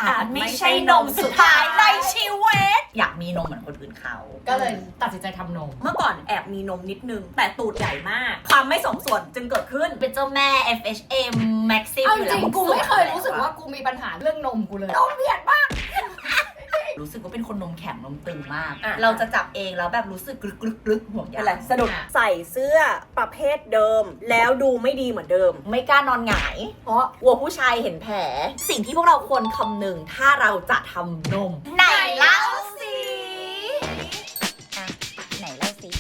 อาจไม่ใช่นมสุดท้ายในชีวิตอยากมีนมเหมือนคนอื่นเขาก็เลยตัดสินใจทำนมเมื่อก่อนแอบมีนมนิดนึงแต่ตูดใหญ่มากความไม่สมส่วนจึงเกิดขึ้นเป็นเจ้าแม่ FHM Maxim เอาจริงกูไม่เคยรู้สึกว่ากูมีปัญหาเรื่องนมกูเลยนมเบียดมากรู้สึกว่าเป็นคนนมแข็งนมตึงมากเราจะจับเองแล้วแบบรู้สึกกรึกห่วงยาง สะดุดใส่เสื้อประเภทเดิมแล้วดูไม่ดีเหมือนเดิมไม่กล้านอนหงายเพราะกลัวผู้ชายเห็นแผลสิ่งที่พวกเราควรคำนึงถ้าเราจะทำนมไหนเล่าสิไหนเล่าสิ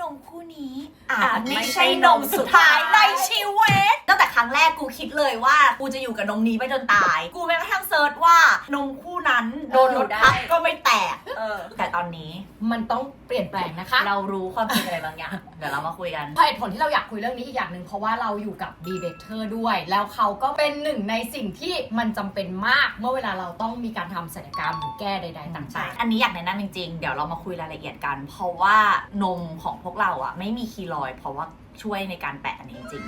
นมคู่นี้อาจไม่ใช่นมสุดท้ายในชีวิตตั้งแต่ครั้งแรกกูคิดเลยว่ากูจะอยู่กับนมนี้ไปจนตายกูแม้กระทั่งเซิร์ชว่านมคู่นั้นโดนรถทับก็ไม่แตกแต่ตอนนี้มันต้องเปลี่ยนแปลงนะคะเรารู้ความจริงอะไรบางอย่างเดี๋ยวเรามาคุยกันเหตุผลที่เราอยากคุยเรื่องนี้อีกอย่างหนึ่งเพราะว่าเราอยู่กับ B Better ด้วยแล้วเขาก็เป็นหนึ่งในสิ่งที่มันจำเป็นมากเมื่อเวลาเราต้องมีการทำศัลยกรรมหรือแก้ใดๆต่างๆอันนี้อยากแนะนำจริงๆเดี๋ยวเรามาคุยรายละเอียดกันเพราะว่านมของพวกเราอ่ะไม่มีคีลอยด์เพราะว่าช่วยในการแปะอันนี้จริง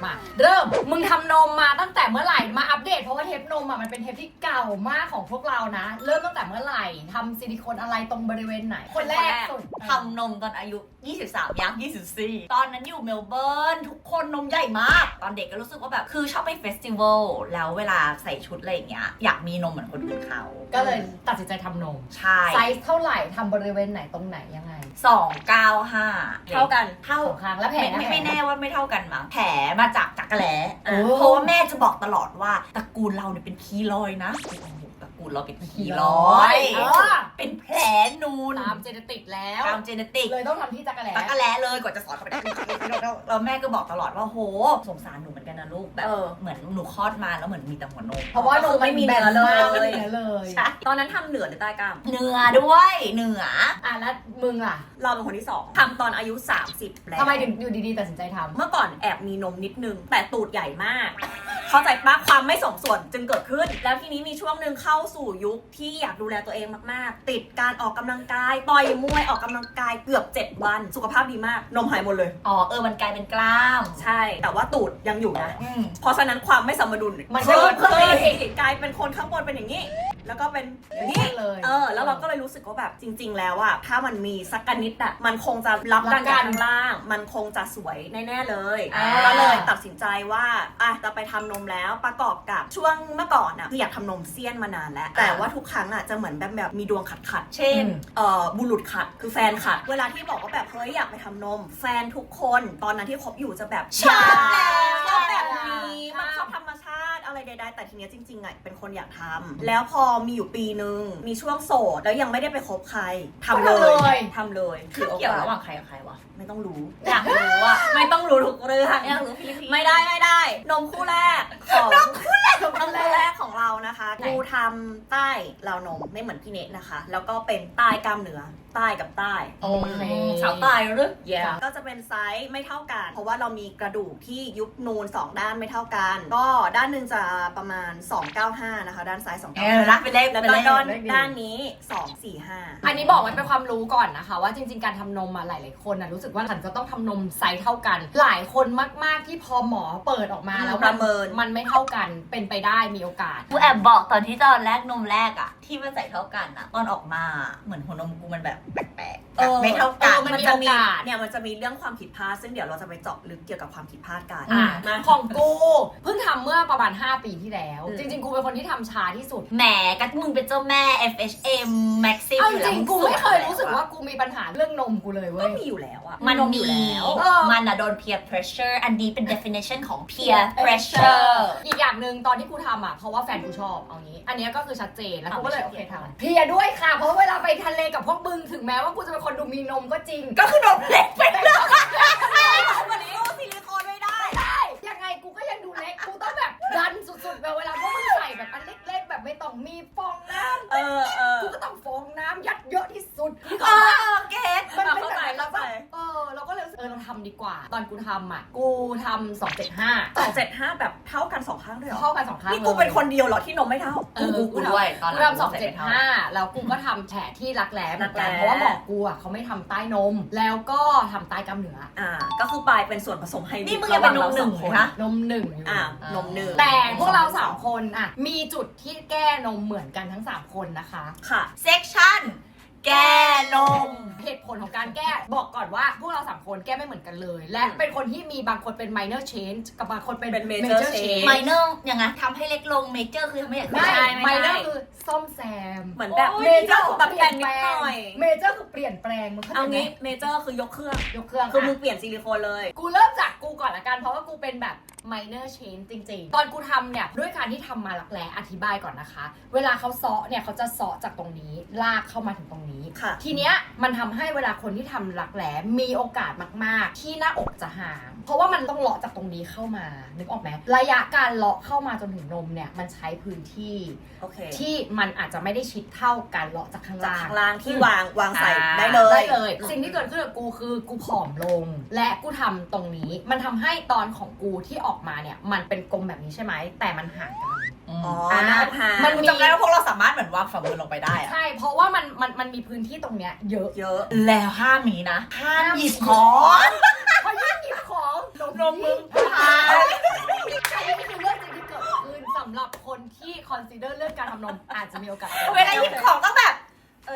มาเริ่มมึงทำนมมาตั้งแต่เมื่อไหร่มาอัปเดตเพราะว่าเทปนมมันเป็นเทปที่เก่ามากของพวกเรานะเริ่มตั้งแต่เมื่อไหร่ทำซิลิโคนอะไรตรงบริเวณไหนคนแรกสุดทำนมตอนอายุ23ย่าง24ตอนนั้นอยู่เมลเบิร์นทุกคนนมใหญ่มากตอนเด็กก็รู้สึกว่าแบบคือชอบไปเฟสติวัลแล้วเวลาใส่ชุดอะไรอย่างเงี้ยอยากมีนมเหมือนคนอื่นเขาก็เลยตัดสินใจทำนมใช่ไซส์เท่าไหร่ทำบริเวณไหนตรงไหนยังไง295เท่ากันเท่าครั้งแล้วแผลไม่แน่ว่าไม่เท่ากันมั้งแผลมาจากจักรแล้เพราะว่าแม่จะบอกตลอดว่าตระกูลเราเนี่ยเป็นคีลอยนะตระกูลเราเป็นคีลอยเป็นแผลนูนตามเจเนติกแล้วตามเจเนติกเลยต้องทำที่จักรแล้เลยกว่าจะสอนเขาไปได้แล้วแม่ก็บอกตลอดว่าโหสงสารหนูเหมือนกันนะลูกแบบเหมือนหนูคลอดมาแล้วเหมือนมีแต่หัวนมเพราะว่าหนูไม่มีเนื้อเลยตอนนั้นทำเหนือหรือใต้กล้ามเหนือด้วยเหนือแล้วมึงล่ะเราเป็นคนที่2ทำตอนอายุ30แล้วทำไมถึงอยู่ดีๆตัดสินใจทำเมื่อก่อนแอบมีนมนิดนึงแต่ตูดใหญ่มากเข้าใจปะความไม่สมส่วนจึงเกิดขึ้นแล้วทีนี้มีช่วงหนึ่งเข้าสู่ยุคที่อยากดูแลตัวเองมากๆติดการออกกำลังกายต่อยมวยออกกำลังกายเกือบ7วันสุขภาพดีมากนมหายหมดเลยมันกลายเป็นกล้ามใช่แต่ว่าตูดยังอยู่นะเพราะฉะนั้นความไม่สมดุลมันเพิ่มกลายเป็นคนข้างบนเป็นอย่างนี้แล้วก็เป็นอย่างนี้เลยแล้วเราก็เลยรู้สึกว่าแบบจริงๆแล้วอะถ้ามันมีสักกนิดอะมันคงจะรับกันข้างล่างมันคงจะสวยแน่ๆเลยก็เลยตัดสินใจว่าจะไปทำนมแล้วประกอบกับช่วงเมื่อก่อนอะคืออยากทำนมเสี้ยนมานานแล้วแต่ว่าทุกครั้งอะจะเหมือนแบบมีดวงขัดเช่นบุรุษขัดคือแฟนขัดเวลาที่บอกว่าแบบเฮ้ยอยากไปทำนมแฟนทุกคนตอนนั้นที่คบอยู่จะแบบชอบแบบนี้มันชอบธรรมชาติอะไรใดๆแต่ทีเนี้ยจริงๆอะเป็นคนอยากทำแล้วพอมีอยู่ปีนึงมีช่วงโสดแล้วยังไม่ได้ไปคบใครทำเลยคือเกี่ยวระหว่างใครกับใครวะไม่ต้องรู้อยากรู้อะไม่ต้องรู้ทุกเรื่องอยากรู้พี่ไม่ได้นมคู่แรกของนมคู่แรกของเรานะคะกูทำใต้ราวนมไม่เหมือนพี่เนทนะคะแล้วก็เป็นใต้กล้ามเนื้อใต้กับใต้สาวใต้หรือก็จะเป็นไซส์ไม่เท่ากันเพราะว่าเรามีกระดูกที่ยุบนูน2ด้านไม่เท่ากันก็ด้านหนึ่งจะประมาณ295นะคะด้านซ้าย295รักเป็นเลขแล้วก็ด้านนี้245อันนี้บอกไว้เป็นความรู้ก่อนนะคะว่าจริงๆการทำนมมาหลายๆคนรู้สึกว่าฉันจะต้องทำนมไซส์เท่ากันหลายคนมากๆที่พอหมอเปิดออกมาแล้วประเมินมันไม่เท่ากันเป็นไปได้มีโอกาสกูแอบบอกตอนแรกนมแรกอะที่มันใส่เท่ากันอะตอนออกมาเหมือนหัวนมกูมันแบบแปลกๆไม่เท่ากันมันจะมีเรื่องความผิดพลาดซึ่งเดี๋ยวเราจะไปเจาะลึกเกี่ยวกับความผิดพลาดกันของกูเพิ่งทำเมื่อประมาณ5 ปีที่แล้วจริงๆกูเป็นคนที่ทำช้าที่สุดแหมกัดมึงเป็นเจ้าแม่ FHM Maxim จริงๆกูไม่เคยรู้สึกว่ากูมีปัญหาเรื่องนมกูเลยเว้ยก็มีอยู่แล้วอะมันมีแล้วมันโดน peer pressure อันนี้เป็น definition ของ peer pressure อีกอย่างหนึ่งตอนที่กูทำเพราะว่าแฟนกูชอบเอางี้อันนี้ก็คือชัดเจนแล้วกูก็เลยโอเคทำเพลียด้วยค่ะเพราะเวลาไปทะเลกับพวกมึงถึงแม้ว่ากูจะเป็นคนดูมีนมก็จริงก็คือนมเล็กไปเลยวันนี้ซิลิโคนไม่ได้ยังไงกูก็ยังดูเล็กกูต้องแบบดันสุดๆแบบเวลาพวกมึงใส่แบบอันเล็กๆแบบไม่ต้องมีฟองน้ำกูก็ต้องฟองน้ำยัดเยอะที่สุดเกตมันเป็นแบบเราก็เลย เราทำดีกว่า ตอนกูทำอ่ะกูทำ275 275แบบเท่ากัน2ข้างด้วยเหรอ เท่ากัน2ข้าง นี่กูเป็นคนเดียวเหรอที่นมไม่เท่า กูด้วยตอน กูทำ275แล้วกูก็ทำแฉะที่รักแร้เหมือนกัน รักแร้ เพราะว่าหมอกูอ่ะเขาไม่ทำใต้นม แล้วก็ทำใต้กล้ามเนื้อ ก็คือปลายเป็นส่วนผสมให้ นี่มึงยังเป็นนมหนึ่งเลยนะ นม1อยู่ นมหนึ่ง แต่พวกเรา3คนอ่ะมีจุดที่แก้นมเหมือนกันทั้ง3คนนะคะ ค่ะ เซ็กชั่นแก้นม เหตุผลของการแก้บอกก่อนว่าพวกเรา3คนแก้ไม่เหมือนกันเลย และเป็นคนที่มีบางคนเป็น minor change กับบางคนเป็น major major change ไมเนอร์ยังไงทำให้เล็กลงเมเจอร์คือทำให้ใหญ่ขึ้น ไม่ ใช่ minor คือซ่อมแซม เหมือนแบบ เมเจอร์คือ แบบ เป แปล ลี่ย ง น นิ แป ด ล ห ง น่อย เมเจอร์คือเปลี่ยนแปลงมึงเข้าใจ เอา ไหม งี้เมเจอร์คือยกเครื่อง ยกเครื่อง คือมึง ะ เปลี่ยนซิลิโคนเลย กูเริ่มจากกูก่อนละกันเพราะว่ากูเป็นแบบ minor change จริงๆ ตอนกูทำเนี่ยด้วยการที่ทำมารักแร้อธิบายก่อนนะคะ เวลาเขาเซาะเนี่ยเขาจะเซาะจากตรงนี้ลากเข้ามาถึงตรงนี้ ค่ะ ทีเนี้ยมันทำให้เวลาคนที่ทำรักแร้มีโอกาสมากๆ ที่หน้าอกจะห่าง เพราะว่ามันต้องเลาะจากตรงนี้เข้ามานึกออกไหมระยะการเลาะเข้ามาจนถึงนมเนี่ยมันใช้พื้นที่ โอเค ที่มันอาจจะไม่ได้ชิดเท่าการเลาะจากข้าง จาก ล่าง ข้างล่างที่วางใส่ อ่า ได้เลย ได้เลย สิ่งที่เกิดขึ้นกับกูคือกูผอมลง และกูทำตรงนี้ มันทำให้ตอนของกูที่ออกมาเนี่ยมันเป็นกลมแบบนี้ใช่ไหมแต่มันห่างกัน อ๋อหน้าอกห่าง มัน กูจำได้ว่าพวกเราสามารถเหมือนวางฝ่ามือลงไปได้อะ ใช่เพราะว่ามันมีพื้นที่ตรงเนี้ยเยอะ เยอะ แล้วห้ามมีนะห้ามหยิบของ พอยิ่งหยิบของ นมมึง หายอันนี้คือเรื่องจริงที่เกิดขึ้นสำหรับคนที่คอนซีเดอร์เรื่องการทำนมอาจจะมีโอกาส เวลาหยิบของต้องแบบ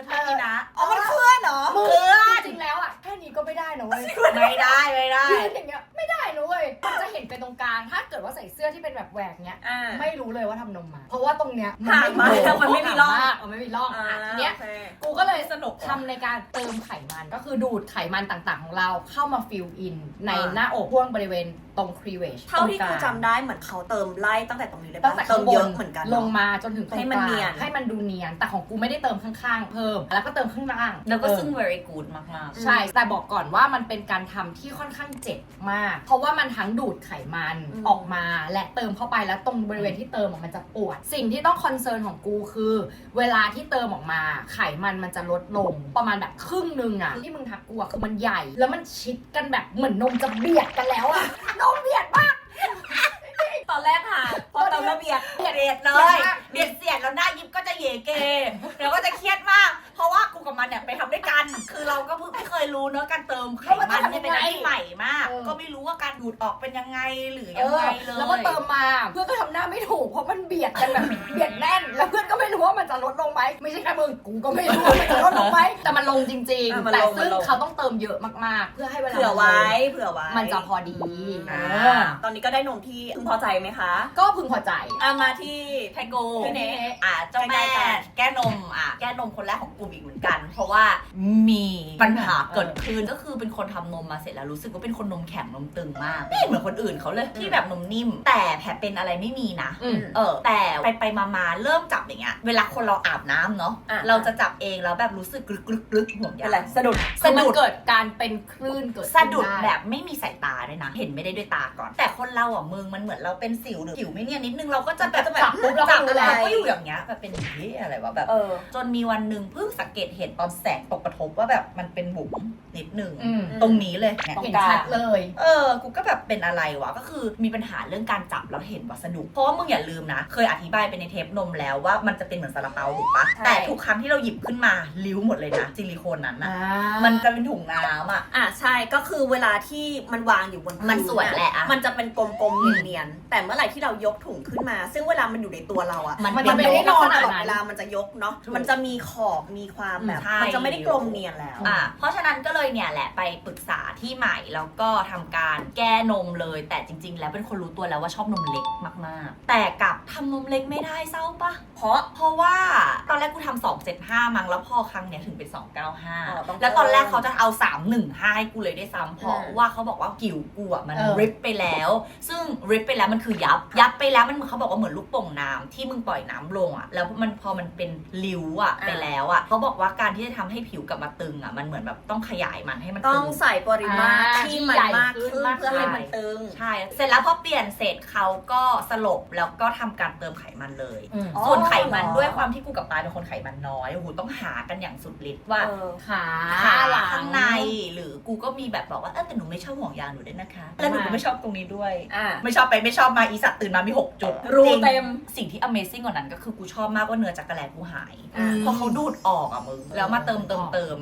เท่านี้นะอ๋อมันเคลื่อนเหรอ มือ เคลื่อน จริงๆแล้วอ่ะแค่นี้ก็ไม่ได้นะเว้ย ไม่ได้ไม่ได้ ยืนอย่างเงี้ยไม่ได้นะเว้ยมันจะเห็นเป็นตรงกลางถ้าเกิดว่าใส่เสื้อที่เป็นแบบแหวกเงี้ย ไม่รู้เลยว่าทำนมมา เพราะว่าตรงเนี้ย ห่างมากมันไม่มีร่อง มันไม่มีร่อง อ่า ทีเนี้ย โอเค กูก็เลย สนุก ทำในการเติมไขมันก็คือดูดไขมันต่างๆของเราเข้ามาฟิลอินในหน้าอกช่วงบริเวณตรง cleavage เท่าที่ ตรง กู กลาง จำได้เหมือนเขาเติมไล่ตั้งแต่ตรงนี้เลย ตั้ ปะ งแต่ เติ ข้าม งบ เย น อะเหมือนกัน ลงมาจนถึงตรง ให้ ก มัน ลาง เนียน ให้มันดูเนียนแต่ของกูไม่ได้เติมข้างๆเพิ่มแล้วก็เติมข้างล่าง แล้วก็ เออ ซึ่ง very good มากๆ ใช่ แต่บอกก่อนว่ามันเป็นการทำที่ค่อนข้างเจ็บมาก เพราะว่ามันทั้งดูดไขมันออกมาและเติมเข้าไปแล้วตรงบริเวณที่เติมอะมันจะปวด สิ่งที่ต้องคอนเซิร์นของกูคือ เวลาที่เติมออกมาไขมันจะลดลงประมาณแบบครึ่งนึงอะที่มึงทักกูอะคือมันใหญ่ แล้วมันชิดกันแบบเหมือนนมจะเบียดกันแล้วอะนมเบียดมาก ตอนแรกค่ะพอเติมระเบียด เบียดเลยเบียดเสียดแล้วหน้ายิบก็จะเยเกแล้วก็จะเครียดมาก เพราะว่ากูกับมันเนี่ยไปทำด้วยกัน คือเราก็เพิ่งไม่เคยรู้เนอะการเติมไขมันเนี่ยเป็นอะไรที่ใหม่มาก ก็ไม่รู้ว่าการดูดออกเป็นยังไงหรือยังไงเลย แล้วก็เติมมาเพื่อนก็ทำหน้าไม่ถูกเพราะมันเบียดกันแบบเบียดแน่น แล้วเพื่อนก็ไม่รู้ว่ามันจะลดลงไหมไม่ใช่แค่มึงกูก็ไม่รู้ว่ามันจะลดลงไหมแต่มันลงจริง อ่ะ ๆ มัน แต่ ลง ซึ่ง มันลง เขาต้องเติมเยอะมากๆ เพื่อให้เวลา เผื่อไว้เผื่อไว้ มันจะพอดี ตอนนี้ก็ได้นมที่พึงพอใจไหมคะ ก็พึงพอใจ มาที่ ไทโก พี่เน เจ้าแม่ ใกล้ๆกัน แก้นมแก้นมคนแรกของกลุ่มอีกเหมือนกัน เพราะว่ามีปัญหาเกิดขึ้นก็คือเป็นคนทำนมมาเสร็จแล้วรู้สึกว่าเป็นคนนมแข็งนมตึงมากไม่เห็นเหมือนคนอื่นเขาเลยที่แบบนมนิ่ม แต่แผลเป็นอะไรไม่มีนะ อืม แต่ไปมาเริ่มจับอย่างเงี้ยเวลาคนเราอาบน้ำเนาะ อ่ะ เราจะจับเองแล้วแบบรู้สึกกรึกห่วงยาง อะไรสะดุด คือมันเกิดการเป็นคลื่นเกิดขึ้น สะดุด ไ แบบไม่มีสายตาด้วยนะ เห็นไม่ได้ด้วยตาก่อน แต่คนเราอ่ะมึงมันเหมือนเราเป็นสิวหรือผิวไม่เนี่ยนิดนึงเราก็จะแบบ จับปุ๊บเราก็ จับ รู้ อะไร แล้ว ก็อยู่อย่างเงี้ยแบบเป็นเฮ้ยอะไรวะแบบ จนมีวันหนึ่งเพิ่งสังเกตเห็นตอนแสงตกกระทบว่าแบบมันเป็นบุ๋มนิดนึง อืม ตรงนี้เลยเนี่ย เห็นชัดเลย กูก็แบบเป็นอะไรวะก็คือมีปัญหาเรื่องการจับแล้วเห็นวัสดุเพราะว่ามึงอย่าลืมนะ เคยอธิบายไปในเทปนมแล้วว่ามันจะเป็นเหมือนซาลาเปาถูกปะ ใช่ แต่ทุกครั้งที่เราหยิบขึ้นมาลิ้วหมดเลยนะซิลิโคนนั้นนะมันจะเป็นถุงน้ำอ่ะ ใช่ก็คือเวลาที่มันวางอยู่บนพื้ มันสวยแหละอะ มันจะเป็นกลมๆเนียนๆแต่เมื่อไหร่ที่เรายกถุงขึ้นมา ซึ่งเวลามันอยู่ในตัวเราอ่ะ มัน จะไม่ได้นอนตลอด นั้น เวลามันจะยกเนาะมันจะมีขอบมีความแบบ ใช่ มันจะไม่ได้กลมเนียนแล้ว เพราะฉะนั้นก็เลยเนี่ยแหละไปปรึกษาที่ใหม่แล้วก็ทำการแก้นมเลย แต่จริง ๆ แล้วเป็นคนรู้ตัวแล้วว่าชอบนมเล็กมากๆ แต่กลับทำนมเล็กไม่ได้เศร้าปะเพราะว่าตอนแรกกูทำ275มั้งแล้วพอครั้งเนี้ยถึงเป็น295แล้วตอนแรกเขาจะเอา315ให้กูเลยได้วยซ้ำเพราะว่าเขาบอกว่าผิวกูอ่ะมันริปไปแล้ว ซึ่งริปไปแล้วมันคือยับไปแล้วมันเขาบอกว่าเหมือนลูกโป่งน้ำที่มึงปล่อยน้ำลงอ่ะแล้วมันพอมันเป็นริ้วอ่ะไปแล้วอ่ะเขาบอกว่าการที่จะทำให้ผิวกลับมาตึงอ่ะมันเหมือนแบบต้องขยายมันให้มัน ต้ ตึ อง ง ใส่ปริมาตรที่มันมาก ากขึ้นเพื่อให้มันตึง ใช่ เสร็จแล้วพอเปลี่ยนเสร็จเขาก็สลบแล้วก็ทำการเติมไขมันเลย อ๋อ ส่วนไขมันด้วยความที่กูกับปายเป็นคนไขมันน้อยโอ้โหต้องหากันอย่างสุดฤทธิ์ว่า ขา หลังข้างในหรือกูก็มีแบบบอกว่าแต่หนูไม่ชอบห่วงยางหนูด้วยนะคะแล้วหนูก็ไม่ชอบตรงนี้ด้วย ไม่ชอบไปไม่ชอบมาอีสัตว์ตื่นมามี6 จุด รูเต็ม สิ่งที่ Amazing กว่านั้นก็คือกูชอบมากว่าเนื้อจักระแลกูหายเพราะเขาดูดออกอ่ะมึงแล้วมาเติม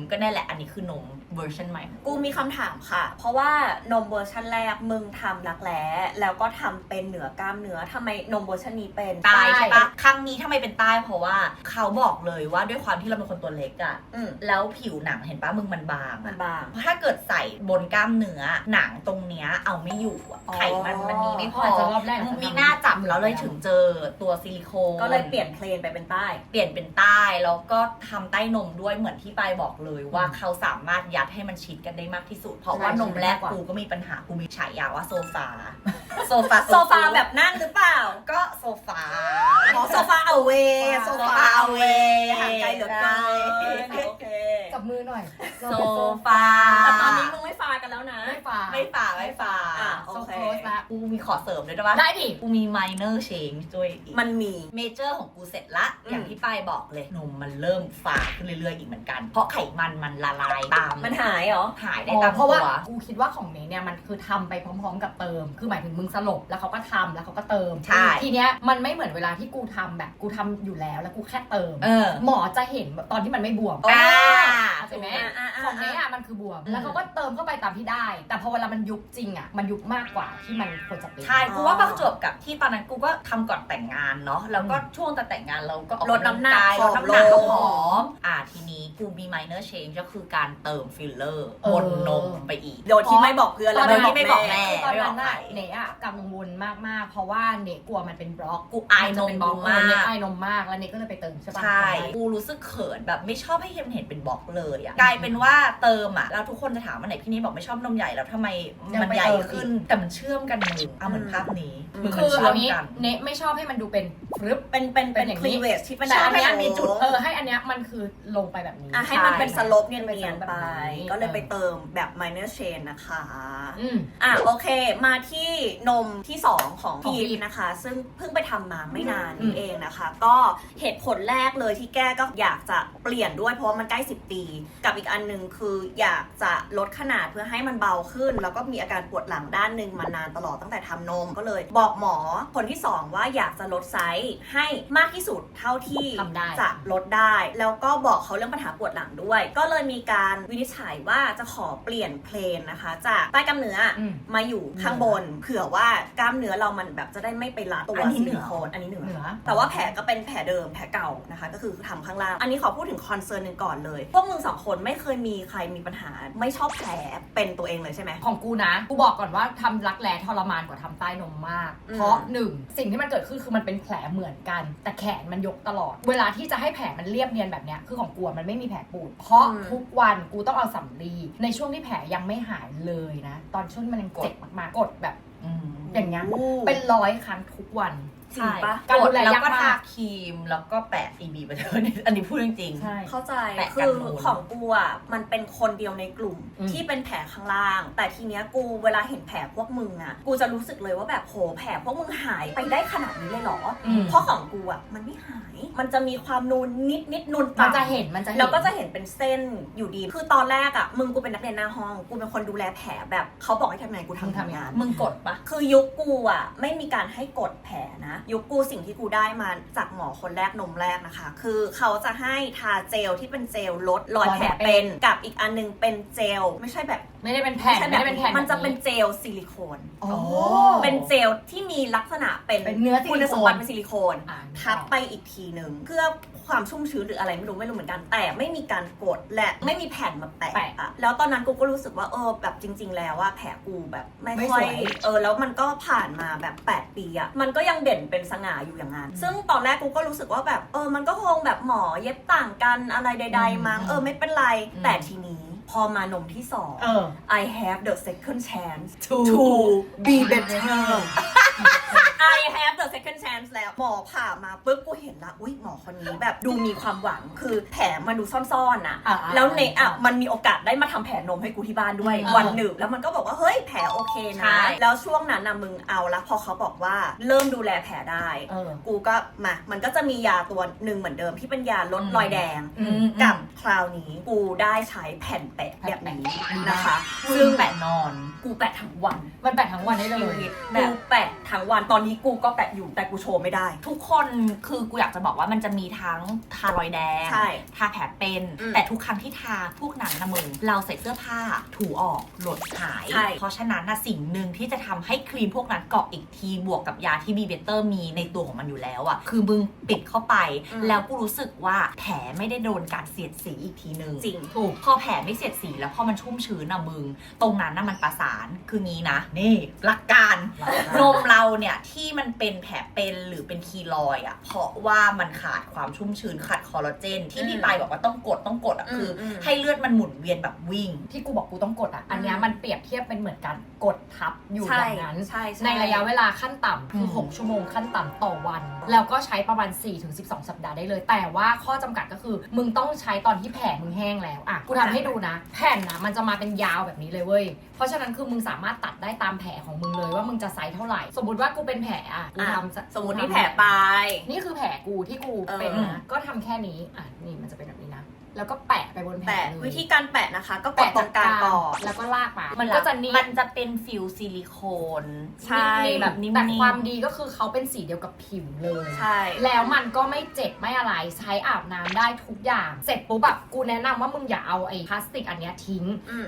ก็นั่นแหละอันนี้คือนมเวอร์ชันใหม่ กูมีคำถามค่ะ เพราะว่านมเวอร์ชันแรกมึงทำรักแร้แล้วก็ทำเป็นเหนือกล้ามเนื้อทำไมนมเวอร์ชันนี้เป็น ใต้ใช่ปะครั้งนี้ทำไมเป็นใต้เพราะว่าเขาบอกเลยว่าด้วยความที่เราเป็นคนตัวเล็กอะแล้วผิวหนังเห็นปะมึงมันบาง มันบาง ถ้าเกิดใส่บนกล้ามเนื้อหนังตรงเนี้ยเอาไม่อยู่อะไขมันมันมีไม่พอ อาจจะรอบแรก มีหน้าจับแล้วเลยถึงเจอตัวซิลิโคน ก็เลยเปลี่ยนเพลนไปเป็นใต้ เปลี่ยนเป็นใต้แล้วก็ทำใต้นมด้วยเหมือนที่ปายบอกเลยว่าเขาสามารถยัดให้มันชิดกันได้มากที่สุด เพราะว่านมแรกกูก็มีปัญหากูมีฉายาว่าโซฟา โซฟา แบบนั่งหรือเปล่า ก็โซฟา โซฟาเอาเวโซฟาเอาเว ห่างไกลเหลือเกิน โอเค จับมือหน่อย โซฟา แต่ตอนนี้มึงไม่ฟากันแล้วนะ ไม่ฝ่า ไม่ฝ่า โอเค โซโคสละ กูมีขอเสริมด้วยได้ปะ ได้ดิ กูมี minor change ด้วยอีก มันมี เมเจอร์ของกูเสร็จละอย่างที่ป้ายบอกเลยนมมันเริ่มฝาขึ้นเรื่อยๆอีกเหมือนกัน เพราะไขมันมันละลายตาม มันหายเหรอ หายได้ตาม เพราะ ตั ว่าว กูคิดว่าของนี้เนี่ยมันคือทำไปพร้อมๆกับเติม คือหมายถึงมึงสลบแล้วเขาก็ทำแล้วเขาก็เติม ใช่ ทีเนี้ยมันไม่เหมือนเวลาที่กูทำแบบกูทำอยู่แล้วกูแค่เติม เออ หมอจะเห็นแบบตอนที่มันไม่บวม อ่า เข้าใจไหม อ่า ของเนี้ยมันคือบวม แล้วเขาก็เติมเข้าไปตามที่ได้ แต่พอเวลามันยุบจริงอ่ะมันยุบมากกว่าที่มันควรจะเป็น ใช่กูว่าประจวบกับที่ตอนนั้นกูก็ทำก่อนแต่งงานเนาะแล้วก็ช่วงจะแต่งงานเราก็ออก ลดน้ำหนัก ลดน้ำหนัก ผ ก็ อมลง ผอมทีนี้กูมี minor change ก็คือการเติมฟิลเลอร์บนนมไปอีก โดยที่ไม่บอกเพื่อน ต แล้ว อนนั้นไม่บอกแม่ ตอน ไม่บ นั้ อก น ใคร น่ะเนะอะกังวลมากๆ เพราะว่าเนะกลัวมันเป็นบล็อก กูอายนม บล็อก มาก เนะอายนมมากแล้วเนะก็เลยไปเติมใช่ปะ ใช่ กูรู้สึกเขินแบบไม่ชอบให้เห็นเป็นบล็อกเลยอะกลายเป็นว่าเติมอะแล้วทุกคนจะถามว่าไหนพี่นี้บอกไม่ชอบนมใหญ่แล้วทำไมมันใหญ่ขึ้น แต่มันเชื่อมกันมึงเหมือนภาพนี้มึง คื มัน อ เชื่อ เอา ม นี้ กัน เนะไม่ชอบให้มันดูเป็นฟรึบ เป็น อย่าง ค นี้ ลีเวจที่เป็น แต่อันเนี้ย มีจุด ให้อันเนี้ยมันคือลงไปแบบนี้ ให้มันเป็นสโลปเนียนๆไป แบบนี้ ก็เลยไปเติมแบบ minor chain นะคะ อืม โอเค มาที่นมที่ 2 ของ ของ พี พี ท ท นะคะ ซึ่งเพิ่งไปทำมาไม่นาน อื นี่ ม เองนะคะ ก็เหตุผลแรกเลยที่แก้ก็อยากจะเปลี่ยนด้วยเพราะว่ามันใกล้ 10 ปี กับอีกอันหนึงคืออยากจะลดขนาดเพื่อให้มันเบาขึ้น แล้วก็มีอาการปวดหลังด้านหนึ่งมานานตลอดตั้งแต่ทำนมก็เลยบอกหมอคนที่ 2 ว่าอยากจะลดไซส์ให้มากที่สุดเท่าที่ ทำได้ จะลดได้ แล้วก็บอกเขาเรื่องปัญหาปวดหลังด้วย ก็เลยมีการวินิจฉัยว่าจะขอเปลี่ยนเพลนนะคะ จากใต้กล้ามเนื้ออ ม มาอยู่ข้างบน เผื่อว่ากล้ามเนื้อเรามันแบบจะได้ไม่ไปรัดตัว อันนี้ ซิ เหนื ลิ อ โคนอันนี้เหนื เหนือ แต่ว่าแผลก็เป็นแผลเดิมแผลเก่านะคะ ก็คือทำข้างล่าง อันนี้ขอพูดถึงคอนเซิร์นหนึ่งก่อนเลย พวกมึง2 คนไม่เคยมีใครมีปัญหาไม่ชอบแผลเป็นตัวเองเลยใช่ไหม ของกูนะ กูบอกก่อนว่าทำรักแร้ทรมานกว่าทำใต้นมมาก เพราะหนึ่งสิ่งที่มันเกิดขึ้นคือมันเป็นแผลเหมือนกัน แต่แขนมันยกตลอด เวลาที่จะให้แผลมันเรียบเนียนแบบเนี้ยคือของกูอะมันไม่มีแผลปูด เพราะทุกวันกูต้องเอาสำลีในช่วงที่แผลยังไม่หายเลยนะ ตอนช่วงที่มันยังเจ็บมากๆกดแบบอย่างเงี้ยเป็น100 ครั้งทุกวัน จริงปะ การดูแล แล้ว ยาก ก็ มาก ทาครีมแล้วก็แปะ CB ไปเถอะอันนี้พูดจริงๆ ใช่ เข้าใจ แปะกัน คือ นูน ของกูอ่ะมันเป็นคนเดียวในกลุ่ม อืม ที่เป็นแผลข้างล่าง แต่ทีเนี้ยกูเวลาเห็นแผลพวกมึงอ่ะกูจะรู้สึกเลยว่าแบบโหแผลพวกมึงหายไปได้ขนาดนี้เลยเหรอ อืม เพราะของกูอ่ะมันไม่หาย มันจะมีความนูนนิดนูน มัน ต่ำ จะเห็น แล้วก็จะเห็นเป็นเส้นอยู่ดี คือตอนแรกอ่ะมึงกูเป็นนักเรียนหน้าห้อง กูเป็นคนดูแลแผลแบบเขาบอกให้ทำไงกูทำงาน มึงกดปะ คือยุคกูอ่ะไม่มีการให้กดแผลนะยุคกูสิ่งที่กูได้มาจากหมอคนแรกนมแรกนะคะ คือเขาจะให้ทาเจลที่เป็นเจลลดรอยแผลเป็นกับอีกอันนึงเป็นเจลไม่ใช่แบบ ไม่ได้เป็นแผ่นไม่ได้เป็นแผ่น มันจะเป็นเจลซิลิโคน โอ้ เป็นเจลที่มีลักษณะเป็น เป็นเนื้อซิลิโคน คุณสมบัติเป็นซิลิโคน อ่า ทับไปอีกทีหนึ่งเพื่อความชุ่มชื้นหรืออะไรไม่รู้เหมือนกันแต่ไม่มีการกดและไม่มีแผ่นมาแปะอะแล้วตอนนั้นกูก็รู้สึกว่าแบบจริง ๆ แล้วว่าแผลกูแบบไม่ค่อยแล้วมันก็ผ่านมาแบบ8 ปีอะมันก็ยังเด่นเป็นสง่าอยู่อย่างนั้นซึ่งตอนแรกกูก็รู้สึกว่าแบบมันก็คงแบบหมอเย็บต่างกันอะไรใดๆมั้งไม่เป็นไรแต่ทีนี้พอมานมที่2 I have the second chance to be better I have เจอ second chance แล้วหมอผ่ามาปุ๊บกูเห็นละอุ้ยหมอคนนี้แบบดูมีความหวังคือแผลมันดูซ่อนๆนะแล้วเนมันมีโอกาสได้มาทำแผลนมให้กูที่บ้านด้วยวันหนึ่งแล้วมันก็บอกว่าเฮ้ยแผลโอเคนะแล้วช่วงนั้นนะมึงเอาละพอเขาบอกว่าเริ่มดูแลแผลได้กูก็มันก็จะมียาตัวหนึ่งเหมือนเดิมที่เป็นยาลดรอยแดงกับคราวนี้กูได้ใช้แผ่นแปะแบบนี้นะคะซึ่งแปะนอน กูแปะทั้งวัน มันแปะทั้งวันได้เลยกูแปะทั้งวันตอนนี้กูก็แปะอยู่แต่กูโชว์ไม่ได้ทุกคนคือกูอยากจะบอกว่ามันจะมีทั้งทารอยแดงทาแผลเป็นแต่ทุกครั้งที่ทาพวกนั้นนะมึงเราใส่เสื้อผ้าถูออกหลดหายเพราะฉะนั้นนะสิ่งหนึ่งที่จะทำให้ครีมพวกนั้นเกาะอีกทีบวกกับยาที่บีเบเตอร์มีในตัวของมันอยู่แล้วอ่ะคือมึงปิดเข้าไปแล้วกูรู้สึกว่าแผลไม่ได้โดนการเสียดสีอีกทีนึงจริงถูกพอแผลไม่เสียดสีแล้วพอมันชุ่มชื้นอะมึงตรงนั้นน่ะมันประสานคืองี้นะนี่หลักการนมเราเนี่ยที่มันเป็นแผลเป็นหรือเป็นคีลอยอ่ะเพราะว่ามันขาดความชุ่มชื้นขาดคอลลาเจนที่พี่ปายบอกว่าต้องกดอ่ะคือให้เลือดมันหมุนเวียนแบบวิ่งที่กูบอกกูต้องกดอ่ะอันนี้มันเปรียบเทียบเป็นเหมือนการกดทับอยู่อย่างนั้นในระยะเวลาขั้นต่ำคือ6ชั่วโมงขั้นต่ำต่อวันแล้วก็ใช้ประมาณ 4-12 สัปดาห์ได้เลยแต่ว่าข้อจำกัดก็คือมึงต้องใช้ตอนที่แผลมึงแห้งแล้วอ่ะกูทำให้ดูนะแผ่นนะมันจะมาเป็นยาวแบบนี้เลยเว้ยเพราะฉะนั้นคือมึงสามารถตัดได้ตามแผลของมึงเลยว่ามึงจะไซส์เท่าไหร่สมมติว่ากูเป็นแผลอ่ะกูทำสมมตินี่แผลปลายนี่คือแผลกูที่กูเป็นนะก็ทำแค่นี้อ่ะนี่มันจะเป็นแบบนี้นะแล้วก็แปะไปบนแผลเลยวิธีการแปะนะคะก็กดตรงกลางก่อนแล้วก็ลากมามันก็จะนิ่มมันจะเป็นฟิลซิลิโคนใช่แบบนี้แต่ความดีก็คือเขาเป็นสีเดียวกับผิวเลยใช่แล้วมันก็ไม่เจ็บไม่อะไรใช้อาบน้ำได้ทุกอย่างเสร็จปุ๊บแบบกูแนะนำว่ามึงอย่าเอาไอ้พลาสติกอันเนี้ยทิ้ง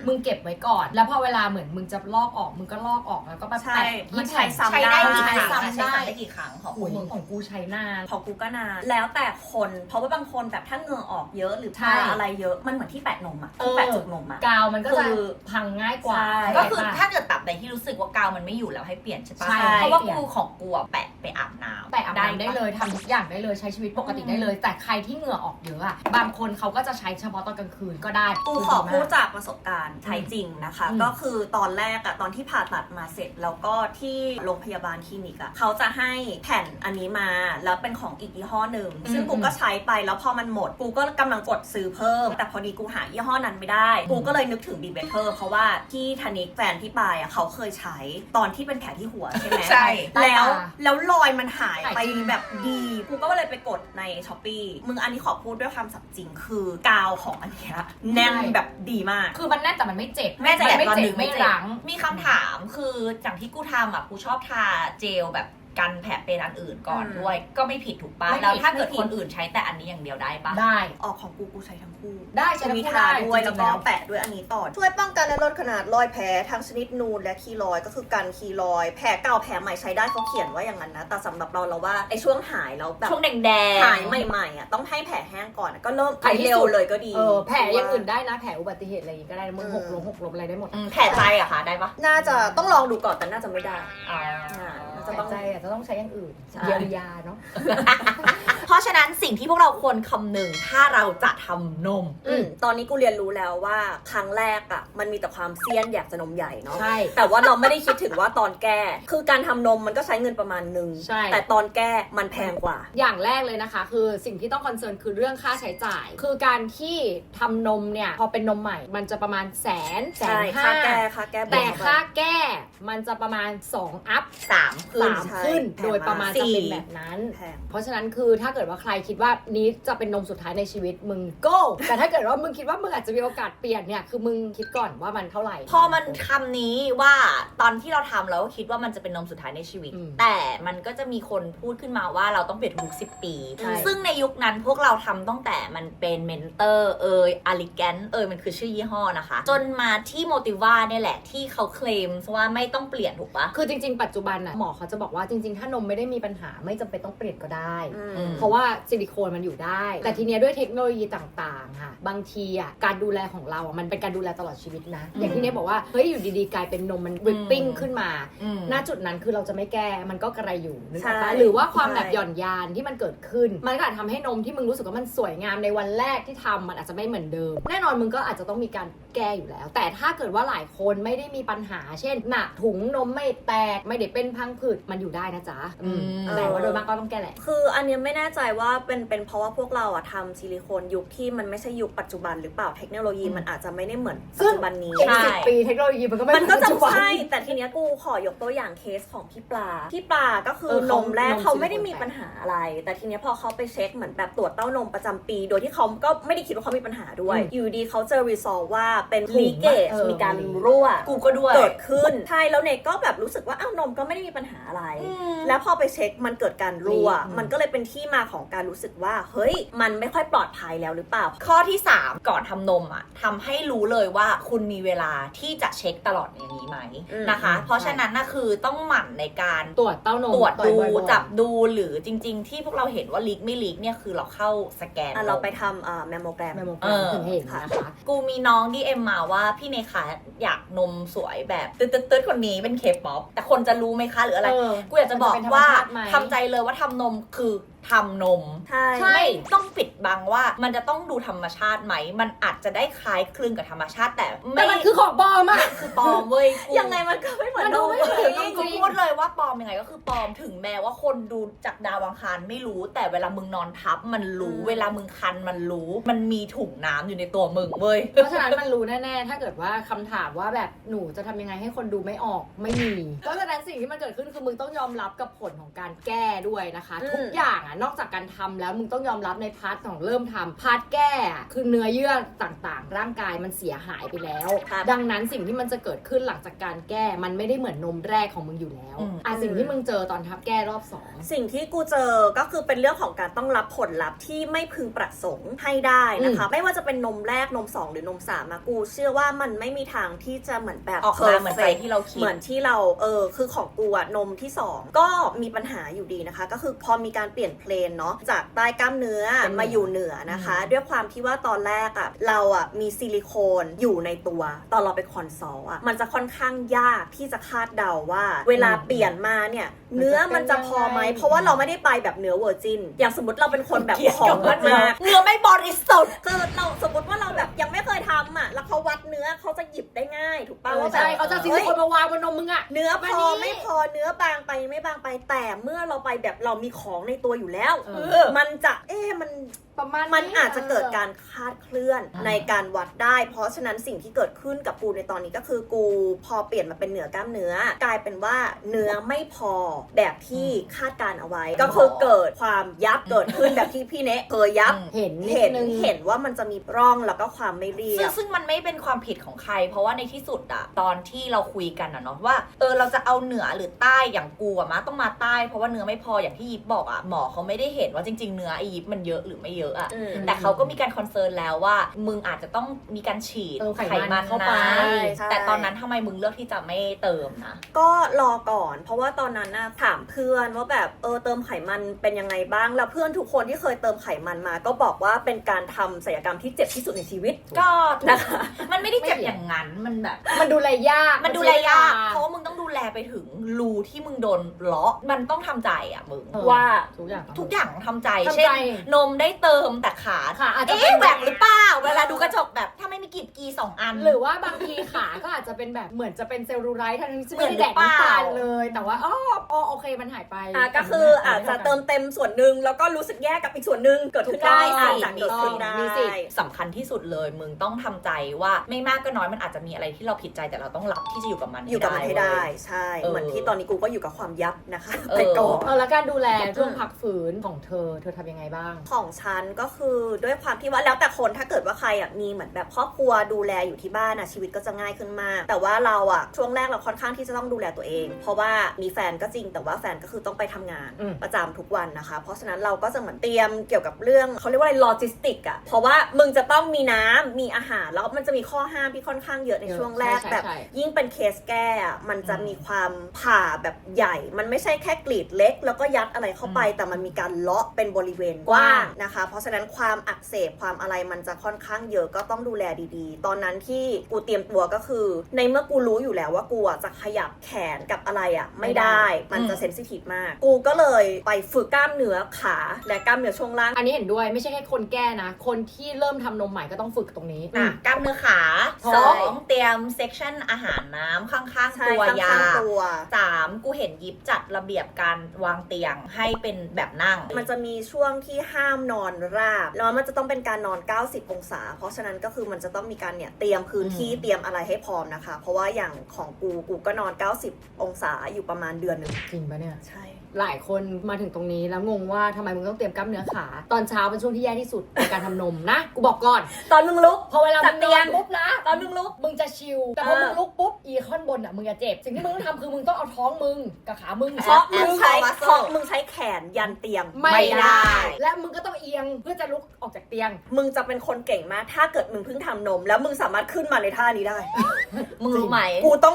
มึงเก็บไว้ก่อนแล้วพอเวลาเหมือนมึงจะลอกออกมึงก็ลอกออกแล้วก็แบบแปะที่ใช้ซ้ำได้ใช้ซ้ำได้กี่ครั้งของกูใช้นานของกูก็นานแล้วแต่คนเพราะว่าบางคนแบบถ้าเหงื่อออกเยอะหรือผ้าอะไรเยอะมันเหมือนที่แปะนมอะที่แปะจุกนมอะกาวมันก็จะพังง่ายกว่าก็คือถ้าเกิดตับใดที่รู้สึกว่ากาวมันไม่อยู่แล้วให้เปลี่ยนใช่ปะเพราะว่ากูของกูอะแปะไปอาบน้ำแปะอาบน้ำได้เลยทำทุกอย่างได้เลยใช้ชีวิตปกติได้เลยแต่ใครที่เหงื่อออกเยอะอะบางคนเขาก็จะใช้เฉพาะตอนกลางคืนก็ได้กูขอพูดจากประสบการณ์ใช้จริงนะคะก็คือตอนแรกอะตอนที่ผ่าตัดมาเสร็จแล้วก็ที่โรงพยาบาลคลินิกอะเขาจะให้แผ่นอันนี้มาแล้วเป็นของอีกยี่ห้อหนึ่งซึ่งกูก็ใช้ไปแล้วพอมันหมดกูก็กำลังกดซื้อเพิ่มแต่พอดีกูหายี่ห้อนั้นไม่ได้กูก็เลยนึกถึงบีเบเทอร์เพราะว่าที่ธนิกแฟนพี่ปายอ่ะเขาเคยใช้ตอนที่เป็นแผลที่หัวใช่ไหมใช่แล้วรอยมันหายไปแบบดีกูก็เลยไปกดใน Shopee มึงอันนี้ขอพูดด้วยคำสับจริงคือกาวของอันเนี้ยแน่นแบบดีมากคือมันแน่นแต่มันไม่เจ็บไม่เจ็บไม่เจ็บไม่รั้งมีคำถามคือจากที่กูทำอ่ะกูชอบทาเจลแบบกันแผลเป็นอันอื่นก่อนด้วยก็ไม่ผิดถูกป่ะแล้วถ้าเกิดคนอื่นใช้แต่อันนี้อย่างเดียวได้ป่ะได้ออกของกูใช้ทั้งคู่ได้ใช้ทั้งคู่ได้ด้วยแล้วก็แปะด้วยอันนี้ต่อช่วยป้องกันและลดขนาดรอยแผลทั้งชนิดนูนและคีลอยก็คือกันคีลอยแผลเก่าแผลใหม่ใช้ได้เขาเขียนว่าอย่างนั้นนะแต่สำหรับเราว่าไอ้ช่วงหายแล้วแบบช่วงแดงหายใหม่ๆอ่ะต้องให้แผลแห้งก่อนก็เริ่มไปเร็วเลยก็ดีแผลอย่างอื่นได้นะแผลอุบัติเหตุอะไรอย่างงี้ก็ได้มึงหกล้มอะไรได้หมดแผลใจอะคะได้ปะน่าจะต้องลองดูก่อนแต่น่าจะไม่ได้จะต้องใจจะต้องใช้อย่างอื่นเยียวยาเนาะ เพราะฉะนั้นสิ่งที่พวกเราควรคำนึงถ้าเราจะทำนมตอนนี้กูเรียนรู้แล้วว่าครั้งแรกอ่ะมันมีแต่ความเซียนอยากจะนมใหญ่เนาะใช่แต่ว่าเราไม่ได้คิดถึงว่าตอนแก้คือการทำนมมันก็ใช้เงินประมาณนึงแต่ตอนแก้มันแพงกว่าอย่างแรกเลยนะคะคือสิ่งที่ต้องคอนเซิร์นคือเรื่องค่าใช้จ่ายคือการที่ทำนมเนี่ยพอเป็นนมใหม่มันจะประมาณ100,000 150,000ค่าแก้แต่ค่าแก้มันจะประมาณ2อัพ3ขึ้นโดยประมาณจะเป็นแบบนั้นเพราะฉะนั้นคือถ้าเกิดว่าใครคิดว่านี้จะเป็นนมสุดท้ายในชีวิตมึง go แต่ถ้าเกิดว่ามึงคิดว่ามึงอาจจะมีโอกาสเปลี่ยนเนี่ยคือมึงคิดก่อนว่ามันเท่าไหร่พอมันคำนี้ว่าตอนที่เราทำเราก็คิดว่ามันจะเป็นนมสุดท้ายในชีวิตแต่มันก็จะมีคนพูดขึ้นมาว่าเราต้องเปลี่ยนทุก10 ปีซึ่งในยุคนั้นพวกเราทำตั้งแต่มันเป็นเมนเตอร์อาริแกนมันคือชื่อยี่ห้อนะคะจนมาที่โมติว่าเนี่ยแหละที่เขาเคลมว่าไม่ต้องเปลี่ยนถูกปะคือจริงๆปัจจุบันน่ะหมอเขาจะบอกว่าจริงๆถ้านมไม่ได้มีปัญหาไม่จำเป็นต้องเปลี่ยนก็ได้เพราะว่าซิลิโคนมันอยู่ได้แต่ทีเนี้ยด้วยเทคโนโลยีต่างๆค่ะบางทีอ่ะการดูแลของเราอ่ะมันเป็นการดูแลตลอดชีวิตนะอย่างที่เนี้ยบอกว่าเฮ้ยอยู่ดีๆกลายเป็นนมมันวิปปิ้งขึ้นมาณจุดนั้นคือเราจะไม่แก้มันก็กระไรอยู่นึกออกปะหรือว่าความแบบหย่อนยานที่มันเกิดขึ้นมันก็อาจทำให้นมที่มึงรู้สึกว่ามันสวยงามในวันแรกที่ทำมันอาจจะไม่เหมือนเดิมแน่นอนมึงก็อาจจะต้องมีการแก้อยู่แล้วแต่ถ้าเกิดว่าหลายคนไม่ได้มีปัญหาเช่นหนักถุงนมไม่แตกไม่ได้เป็นพังผื คือมันอยู่ได้นะจ๊ะแต่ว่าโดยมากก็ต้องแก้แหละ คืออันเนี้ยไม่แน่ใจว่าเป็นเพราะว่าพวกเราอะทำซิลิโคนยุคที่มันไม่ใช่ยุคปัจจุบันหรือเปล่าเทคโนโลยีมันอาจจะไม่ได้เหมือนปัจจุบันนี้ อีก10 ปีเทคโนโลยีมันก็ไม่ มันก็จะ ปัจจุบัน ใช่แต่ทีเนี้ยกูขอยกตัวอย่างเคสของพี่ปลาก็คือนมแรกเขาไม่ได้มีปัญหาอะไร แต่ทีเนี้ยพอเขาไปเช็คเหมือนแบบตรวจเต้านมประจำปี โดยที่เขาก็ไม่ได้คิดว่าเขามีปัญหาด้วยอยู่ดีเขาเจอรีซอลว่าเป็นลีเกจมีการรั่ว กูก็ด้วย เกิดขึ้นใช่แล้วเนยก็แบบรู้สึกว่าอ้าวนมก็ไม่ได้มีปัญหาอะไร แล้วพอไปเช็คมันเกิดการรั่วมันก็เลยเป็นที่มาของการรู้สึกว่าเฮ้ยมันไม่ค่อยปลอดภัยแล้วหรือเปล่า ข้อที่ 3 ก่อนทำนมอ่ะทำให้รู้เลยว่าคุณมีเวลาที่จะเช็คตลอดอย่างนี้ไหมนะคะ เพราะฉะนั้นนะคือต้องหมั่นในการ ตรวจเต้านม ตรวจดู บ่อยๆ จับดูหรือจริง ๆ ที่พวกเราเห็นว่าลีกไม่ลีกเนี่ยคือเราเข้าสแกน เราไปทำแมมโมแกรม แมมโมแกรมถึงเห็นนะคะ กูมีน้องดีเอ็มมาว่าพี่เนคะอยากนมสวยแบบตึ๊ดๆคนนี้เป็นเคป๊อปแต่คนจะรู้ไหมคะหรืออะไร กูอยากจะบอกว่าทำใจเลยว่าทำนมคือทำนม ใช่ ไม่ต้องปิดบังว่ามันจะต้องดูธรรมชาติไหมมันอาจจะได้คล้ายคลึงกับธรรมชาติแต่ แต่มันคือของปลอมอะ คือปลอมเว้ยกู ยังไงมันก็ไม่เหมือน มัน น ดู ม ไม่ เล เหมือน ย นม กูพูดเลยว่าปลอมยังไงก็คือปลอมถึงแม้ว่าคนดูจากดาวอังคารไม่รู้แต่เวลามึงนอนทับมันรู้เวลามึงคันมันรู้มันมีถุงน้ำอยู่ในตัวมึงเว้ย เพราะฉะนั้นมันรู้แน่ๆ ถ้าเกิดว่าคำถามว่าแบบหนูจะทำยังไงให้คนดูไม่ออกไม่มีเพราะฉะนั้นสิ่งที่มันเกิดขึ้นคือมึงต้องยอมรับกับผลของการแก้ด้วยนะคะ ทุกอย่างอ่ะนอกจากการทำแล้วมึงต้องยอมรับในพาร์ทของเริ่มทำพาร์ทแก้อะคือเนื้อเยื่อต่างๆ ร่างกายมันเสียหายไปแล้ว ดังนั้นสิ่งที่มันจะเกิดขึ้นหลังจากการแก้มันไม่ได้เหมือนนมแรกของมึงอยู่แล้วสิ่งที่มึงเจอตอนทับแก้รอบ2สิ่งที่กูเจอก็คือเป็นเรื่องของการต้องรับผลลัพธ์ที่ไม่พึงประสงค์ให้ได้นะคะไม่ว่าจะเป็นนมแรกนม2หรือนม3กูเชื่อว่ามันไม่มีทางที่จะเหมือนแบบ ออกมาเหมือนใจที่เราคิด เหมือนที่เราคือของกูอะนมที่ 2 ก็มีปัญหาอยู่ดีนะคะก็คือพอมีการเปลี่ยนเพลนเนาะจากใต้กล้ามเนื้อมาอยู่เหนือนะคะด้วยความที่ว่าตอนแรกอะเราอะมีซิลิโคนอยู่ในตัวตอนเราไปคอนซัลท์อะมันจะค่อนข้างยากที่จะคาดเดาว่าเวลาเปลี่ยนมาเนี่ยเนื้อมันจะพอไหมเพราะว่าเราไม่ได้ไปแบบเนื้อเวอร์จินอย่างสมมติเราเป็นคนแบบของมาก เนื้อไม่บริสุทธิ์ คือเราสมมติว่าเราแบบยังไม่เคยทำอ่ะแล้วเขาวัดเนื้อเขาจะหยิบได้ง่ายถูกป่ะว่าแบบ ใช่เขาจะซิลิโคนมาวางบนนมมึงอะ เนื้อพ วัน อ นี้ ไม่พอเนื้อบางไปไม่บางไปแต่เมื่อเราไปแบบเรามีของในตัวอยู่แล้ว มันจะมัน ประมาณ มันอาจจะเกิดการคลาดเคลื่อนในการวัดได้ เพราะฉะนั้นสิ่งที่เกิดขึ้นกับกูในตอนนี้ก็คือกูพอเปลี่ยนมาเป็นเหนือกล้ามเนื้อกลายเป็นว่าเนื้อไม่พอแบบที่คาดการเอาไว้ ก็คือเกิดความยับเกิดขึ้นแบบที่พี่เนะเคยยับ เห็นนิด เห็น นึง เห็นว่ามันจะมีร่องแล้วก็ความไม่เรียบ ซึ่งมันไม่เป็นความผิดของใคร เพราะว่าในที่สุดอะตอนที่เราคุยกันอะเนาะว่าเราจะเอาเหนือหรือใต้อย่างกูอะมาต้องมาใต้เพราะว่าเนื้อไม่พออย่างที่ยิปบอกอะหมอเขาไม่ได้เห็นว่าจริงๆเนื้อไอยิปมันเยอะหรือไม่เยอะอะแต่เขาก็มีการคอนเซิร์นแล้วว่ามึงอาจจะต้องมีการฉีด ไขมันเข้าไป ใช่ แต่ตอนนั้นทำไมมึงเลือกที่จะไม่เติมนะ ก็รอก่อน เพราะว่าตอนนั้นนะถามเพื่อนว่าแบบเติมไขมันเป็นยังไงบ้างแล้วเพื่อนทุกคนที่เคยเติมไขมันมาก็บอกว่าเป็นการทำศัลยกรรมที่เจ็บที่สุดในชีวิต ก็ นะคะ มันไม่ได้เจ็บอย่างนั้นมันแบบ มันดูแลยาก มันดูแลยากเพราะว่ามึงต้องดูแลไปถึงรูที่มึงโดนเลาะมันต้องทำใจอ่ะมึง ว่า ทุกอย่าง ทุกอย่างทำใจ ทำใจ เช่นนมได้เติมแต่ขา อาจจะ แหวกหรือเปล่าเวลาดูกระจกแบบถ้าไม่มีกีบกี2 อัน หรือว่าบางทีขาก็อาจจะเป็นแบบเหมือนจะเป็นเซลลูไลท์ทั้งที่ไม่ได้แดกน้ำตาลเลย แต่ว่าโอเคมันหายไป ก็คืออาจจะเติมเต็มส่วนหนึ่งแล้วก็รู้สึกแย่กับอีกส่วนหนึ่งเกิดขึ้นได้ ถูกต้อง อาจจะเกิดขึ้นได้ มีสิทธิ์ สำคัญที่สุดเลยมึงต้องทำใจว่าไม่มากก็น้อยมันอาจจะมีอะไรที่เราผิดใจแต่เราต้องรับที่จะอยู่กับมัน อยู่กับมันให้ได้ เว้ย ใช่เหมือนที่ตอนนี้กูก็อยู่กับความยับนะคะ เออ ไปก่อน แล้วการดูแลช่วงพักฟื้นของเธอทำยังไงบ้าง ของฉันก็คือด้วยความที่ว่าแล้วแต่คนถ้าเกิดว่าใครมีเหมือนแบบครอบครัวดูแลอยู่ที่บ้านชีวิตก็จะง่ายขึ้นมากแต่ว่าเราช่วงแรกเราค่อนข้างที่จะต้องดูแลตัวเอง เพราะว่ามีแฟนก็จริงแต่ว่าแฟนก็คือต้องไปทำงานประจำทุกวันนะคะเพราะฉะนั้นเราก็จะเหมือนเตรียมเกี่ยวกับเรื่องเขาเรียกว่าอะไรโลจิสติกเพราะว่ามึงจะต้องมีน้ำมีอาหารแล้วมันจะมีข้อห้ามที่ค่อนข้างเยอะในช่วงแรกแบบยิ่งเป็นเคสแก้มันจะมีความผ่าแบบใหญ่มันไม่ใช่แค่กรีดเล็กแล้วก็ยัดอะไรเข้าไปแต่มันมีการเลาะเป็นบริเวณกว้างนะคะเพราะฉะนั้นความอักเสบความอะไรมันจะค่อนข้างเยอะก็ต้องดูแลดีๆตอนนั้นที่กูเตรียมตัวก็คือในเมื่อกูรู้อยู่แล้วว่ากูจะขยับแขนกับอะไรไม่ได้มันจะเซนซิทีฟมากกูก็เลยไปฝึกกล้ามเนื้อขาและกล้ามเนื้อช่วงล่าง อันนี้เห็นด้วยไม่ใช่แค่คนแก้นะคนที่เริ่มทำนมใหม่ก็ต้องฝึกตรงนี้ กล้ามเนื้อขา 2 เตรียมเซกชันอาหารน้ำข้างๆตัวยา ตัว 3 กูเห็นยิปจัดระเบียบการวางเตียงให้เป็นแบบนั่ง มันจะมีช่วงที่ห้ามนอนราบแล้วมันจะต้องเป็นการนอน 90 องศา เพราะฉะนั้นก็คือมันจะต้องมีการเนี่ยเตรียมพื้นที่เตรียมอะไรให้พร้อมนะคะ เพราะว่าอย่างของกูก็นอน 90 องศาอยู่ประมาณเดือนหนึ่ง จริงปะเนี่ย ใช่ หลายคนมาถึงตรงนี้แล้วงงว่าทำไมมึงต้องเตรียมกล้ามเนื้อขา ตอนเช้าเป็นช่วงที่แย่ที่สุดในการทำนมนะ กูบอกก่อน ตอนมึงลุก พอเวลามึงนอนปุ๊บนะ ตอนมึงลุก มึงจะชิลแต่พอมึงลุกปุ๊บอีท่อนบนอ่ะมึงจะเจ็บ สิ่งที่มึงต้องทำคือมึงต้องเอาท้องมึงกับขามึง เพราะมึงใช้ muscle เพราะมึงใช้แขนยันเตียง ไม่ได้ ได้ และมึงก็ต้องเอียงเพื่อจะลุกออกจากเตียง มึงจะเป็นคนเก่งมากถ้าเกิดมึงเพิ่งทำนม แล้วมึงสามารถขึ้นมาในท่านี้ได้ มึงรู้ไหม กูต้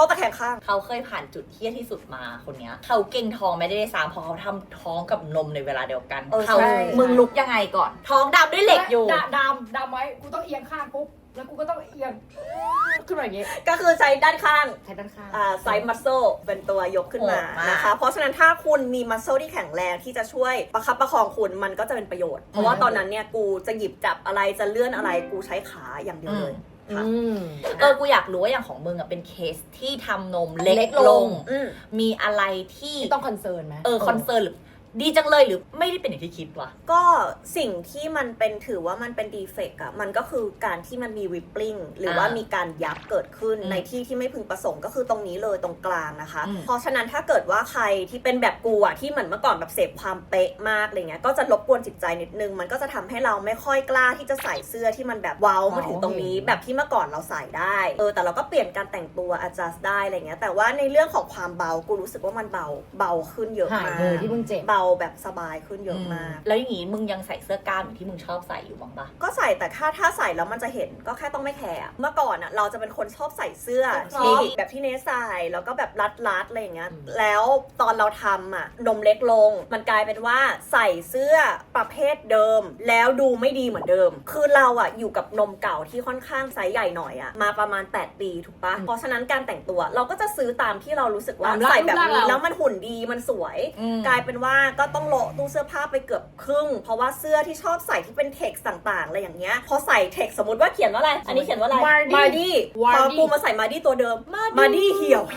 องตะแคงข้าง เขาเคยผ่านจุดเที่ยที่สุดมาคนเนี้ยเขาเก่งท้องไม่ได้ซ้ำเพราะเขาทำท้องกับนมในเวลาเดียวกัน เขา ใช่ มึงลุกยังไงก่อน ท้องดำด้วยเหล็กอยู่ ดามไว้ กูต้องเอียงข้างปุ๊บ แล้วกูก็ต้องเอียงขึ้นมาอย่างงี้ ก็คือใช้ด้านข้าง ใช้ด้านข้าง ไซส์มัสโซเป็นตัวยกขึ้นมา โหดมาก นะคะ เพราะฉะนั้นถ้าคุณมีมัสโซที่แข็งแรงที่จะช่วยประคับประคองคุณมันก็จะเป็นประโยชน์ เพราะว่าตอนนั้นเนี่ยกูจะหยิบจับอะไรจะเลื่อนอะไรกูใช้ขาอย่างเดียวเลยค่ะ กูอยากรู้ว่าอย่างของมึงอะเป็นเคสที่ทำนมเล็กลง อืม มีอะไรที่ ที่ต้องคอนเซิร์นไหม คอนเซิร์นหรือดีจังเลยหรือไม่ได้เป็นอย่างที่คิดวะ ก็สิ่งที่มันเป็นถือว่ามันเป็นดีเฟกต์อะมันก็คือการที่มันมีริปปิ้งหรือว่ามีการยับเกิดขึ้น อืม ในที่ที่ไม่พึงประสงค์ก็คือตรงนี้เลยตรงกลางนะคะ อืม เพราะฉะนั้นถ้าเกิดว่าใครที่เป็นแบบกูอะที่เหมือนเมื่อก่อนแบบเสพความเป๊ะมากอะไรเงี้ยก็จะรบกวนจิตใจนิดนึงมันก็จะทำให้เราไม่ค่อยกล้าที่จะใส่เสื้อที่มันแบบเว้ามาถึงตรงนี้ แบบที่เมื่อก่อนเราใส่ได้แต่เราก็เปลี่ยนการแต่งตัว adjust ได้อะไรเงี้ยแต่ว่าในเรื่องของความเบากูรู้สึกว่ามันเบาขึ้นเยอะ หาย มาก เลยที่มึงเจ็บ เบาแบบสบายขึ้นเยอะมาก แล้วอย่างงี้มึงยังใส่เสื้อกล้ามอย่างที่มึงชอบใส่อยู่บ้างปะ ก็ใส่แต่ถ้าใส่แล้วมันจะเห็นก็แค่ต้องไม่แคร์อะเมื่อก่อนอ่ะเราจะเป็นคนชอบใส่เสื้อ ชอบ ที่แบบที่เนสใส่แล้วก็แบบรัดอะไรอย่างเงี้ยแล้วตอนเราทำอ่ะนมเล็กลง มันกลายเป็นว่าใส่เสื้อประเภทเดิม แล้วดูไม่ดีเหมือนเดิม คือเราอ่ะอยู่กับนมเก่าที่ค่อนข้างไซส์ใหญ่หน่อยอ่ะมาประมาณ8 ปีถูกปะเพราะฉะนั้นการแต่งตัวเราก็จะซื้อตามที่เรารู้สึกว่า ตามร่าง ใส่แบบ รูปร่าง นี้ เรา แล้วมันหุ่นดีมันสวย กลายเป็นว่าก็ต้องโละตู้เสื้อผ้าไปเกือบครึ่ง เพราะว่าเสื้อที่ชอบใส่ที่เป็นเท็กซ์ต่างๆอะไรอย่างเงี้ยพอใส่เท็กซ์สมมติว่าเขียนว่าอะไร อันนี้เขียนว่าอะไร Mardi มาดี้พอกูมาใส่มาดี้ตัวเดิมมาดี้เหี่ยว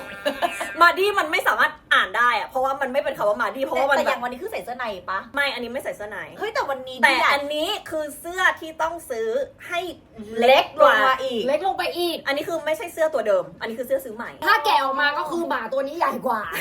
มาดี้มันไม่สามารถอ่านได้อะเพราะว่ามันไม่เป็นคำว่ามาดี้เพราะว่ามัน แต่อ แบ ย่า บ งวันนี้คือใส่เสื้อในปะ ไม่อันนี้ไม่ใส่เสื้อใน เฮ้ยแต่วันนี้ แต่ เนี่ย อันนี้คือเสื้อที่ต้องซื้อให้ เล็กลงมาอีก เล็กลงไปอีก อันนี้คือไม่ใช่เสื้อตัวเดิม อันนี้คือเสื้อซื้อใหม่ ถ้าแกะออกมาก็คือหมาตัวนี้ใหญ่กว่า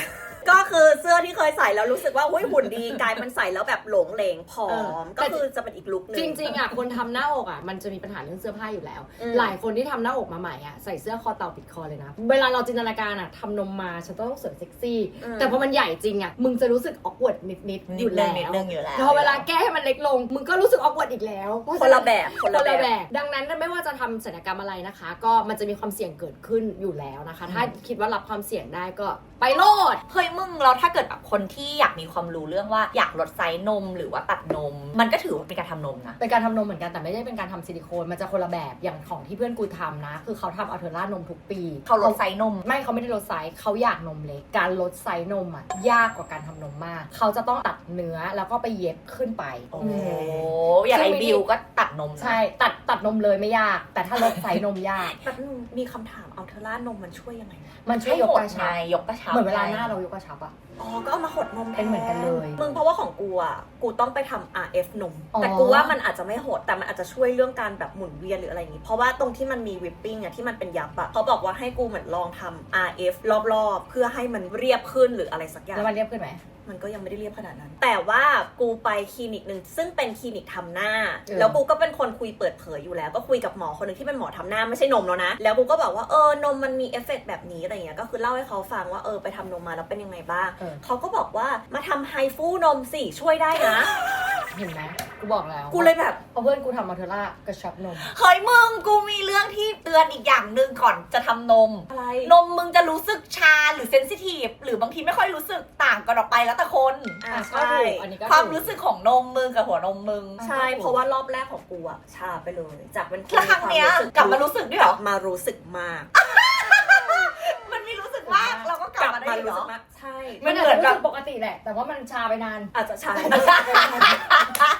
ก็คือเสื้อที่เคยใส่แล้วรู้สึกว่าหุ้ยหุ่นดีกลายมันใส่แล้วแบบหลงเหลงผอม แต่ ก็คือจะเป็นอีกลุคนึง จริงๆอ่ะคนทำหน้าอกอ่ะมันจะมีปัญหาเรื่องเสื้อผ้าอยู่แล้ว อืม หลายคนที่ทำหน้าอกมาใหม่อ่ะใส่เสื้อคอเต่าปิดคอเลยนะ เวลาเราจินตนาการอ่ะทำนมมาฉันต้องสวยเซ็กซี่ แต่พอมันใหญ่จริงอ่ะมึงจะรู้สึกออกวดนิดๆอยู่แล้ว นิดนึงอยู่แล้ว พอเวลาแก้ให้มันเล็กลง มึงก็รู้สึกออกวดอีกแล้ว คนละแบบ คนละแบบ ดังนั้นไม่ว่าจะทำศัลยกรรมอะไรนะคะ ก็มันจะมีความเสี่ยงเกิดขึ้นอยู่แล้วนะคะ ถ้าคิดว่ารับความเสี่ยงได้ก็ไปโลด เฮ้ยมึงเราถ้าเกิดแบบคนที่อยากมีความรู้เรื่องว่าอยากลดไซส์นมหรือว่าตัดนม มันก็ถือว่าเป็นการทำนมนะ เป็นการทำนมเหมือนกันแต่ไม่ได้เป็นการทำซิลิโคนมันจะคนละแบบอย่างของที่เพื่อนกูทำนะ คือเขาทำอัลเทอร่านมทุกปี เขาลดไซส์นม ไม่เขาไม่ได้ลดไซส์เขาอยากนมเล็กการลดไซส์นมอ่ะยากกว่าการทำนมมาก เขาจะต้องตัดเนื้อแล้วก็ไปเย็บขึ้นไป โอ้อย่างไอบิวก็ตัดนมนะ ใช่ตัดนมเลยไม่ยาก แต่ถ้าลดไซส์นมยาก แบบนึงมีคำถามเอาเทอร่านมมันช่วยยังไงวะ มันช่วยยกกระชับ ยกกระชับ เหมือนเวลาหน้าเรายกกระชับอะ อ๋อก็เอามาหดนมแท เป็นเหมือนกันเลย มึงเพราะว่าของกูอ่ะกูต้องไปทำ RF นม อ๋อ แต่กูว่ามันอาจจะไม่หดแต่มันอาจจะช่วยเรื่องการแบบหมุนเวียนหรืออะไรอย่างงี้เพราะว่าตรงที่มันมีวิปปิ้งอ่ะที่มันเป็นยับอ่ะเขาบอกว่าให้กูเหมือนลองทำ RF รอบๆเพื่อให้มันเรียบขึ้นหรืออะไรสักอย่าง แล้วมันเรียบขึ้นไหม มันก็ยังไม่ได้เรียบขนาดนั้น แต่ว่ากูไปคลินิกหนึ่งซึ่งเป็นคลินิกทำหน้า แล้วกูก็เป็นคนคุยเปิดเผยอยู่แล้ว ก็คุยกับหมอคนหนึ่งที่เป็นหมอทำหน้าไม่ใช่นมแล้วนะ แล้วกูก็บอกว่านมมันมีเอฟเฟกต์แบบนี้อะไรเงี้ย ก็คือเล่าให้เขาฟังว่าไปทำนมมาแล้วเป็นยังไงบ้าง เขาก็บอกว่ามาทำไฮฟูนมสิช่วยได้นะ เห็นไหมกูบอกแล้ว กูเลยแบบ เอาเพื่อนกูทำอัลเทอร่ากระชับนม เฮ้ยมึงกูมีเรื่องที่เตือนอีกอย่างหนึ่งก่อนจะทำนม อะไร นมมึงจะรู้สึกชาหรือเซนซิทีฟหรือบางทีไม่ค่อยรู้สึกต่างกันออกไปแล้วแต่คน ใช่ อันนี้ก็ ความรู้สึกของนมมึงกับหัวนมมึง ใช่ เพราะว่ารอบแรกของกูอะชาไปเลย จากเป็นคน แล้วครั้งเนี้ยกลับมารู้สึกด้วยเหรอ มารู้สึกมาก มันมีรู้สึกว่าเราก็กลับมาได้เหร รู้สึ อก มากใช่ มันอาจจะรู้สึกปกติแหละ แต่ว่ามันชาไปนาน อาจจะใช่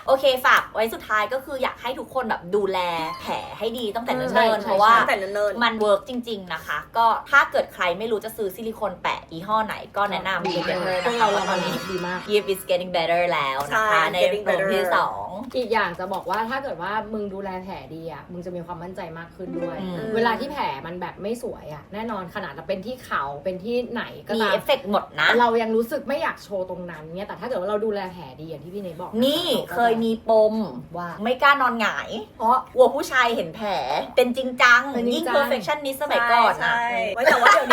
โ โอเคฝากไว้สุดท้ายก็คืออยากให้ทุกคนแบบดูแลแผลให้ดีตั้งแต่เนิ่น ใช่ ๆเพราะว่า แต่เนิ่นๆ มันเวิร์กจริงๆนะคะ ก็ถ้าเกิดใครไม่รู้จะซื้อซิลิโคนแปะยี่ห้อไหนก็แนะนำ Yeep Better พวก นะคะ เรา ว่าต ต อ อน น นี้ นี้ ดีมาก Yeep is getting better แล้วนะคะ ใช่ ใน getting โปร better ที่สอง อีกอย่างจะบอกว่าถ้าเกิดว่ามึงดูแลแผลดีอ่ะมึงจะมีความมั่นใจมากขึ้นด้วย อืม เวลาที่แผลมันแบบไม่สวยอ่ะแน่นอนขนาดเราเป็นที่เขาเป็นที่ไหนก็ มี ตาม เอฟเฟกต์หมดนะ เรายังรู้สึกไม่อยากโชว์ตรงนั้นเนี่ยแต่ถ้าเกิดว่าเราดูแลแผลดีอย่างที่พี่เนยบอก นี่เคยมีปม ว่า ไม่กล้านอนหงาย เพราะ กลัวผู้ชายเห็นแผลเป็นจริงจัง เป็นจริ ยิ่ ง ง จัง perfectionist สมัยก่อนนะ ใช่แต่ว่าเดี๋ย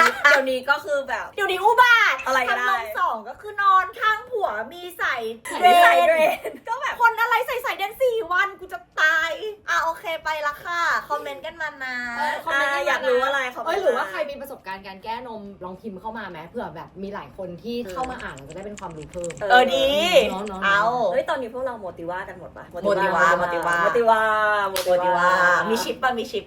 วนี้ก็คือแบบ เดี๋ยวนี้อุบาท อะไรก็ได้ ทำนมสองก็คือนอนข้างผัวมีใส่ มีใส่ เด เด ร ร น นก็แบบ คนอะไรใส่เดรน4 วันกูจะตายโอเคไปละค่ะ คอมเมนต์กันมานะ คอมเมนต์กันม อยากรู้อะไรเขา หรือว่าใครมีประสบการณ์การแก้นมลองพิมพ์เข้ามาไหมเผื่อแบบมีหลายคนที่เข้ามาอ่านเราจะได้เป็นความรู้เพิ่ม ดี เนาะ เอา เฮ้ยตอนนี้พวกเราโมติว่ากันหมดปะ โมติว่า โมติว่า มีชิปป่ะ มีชิป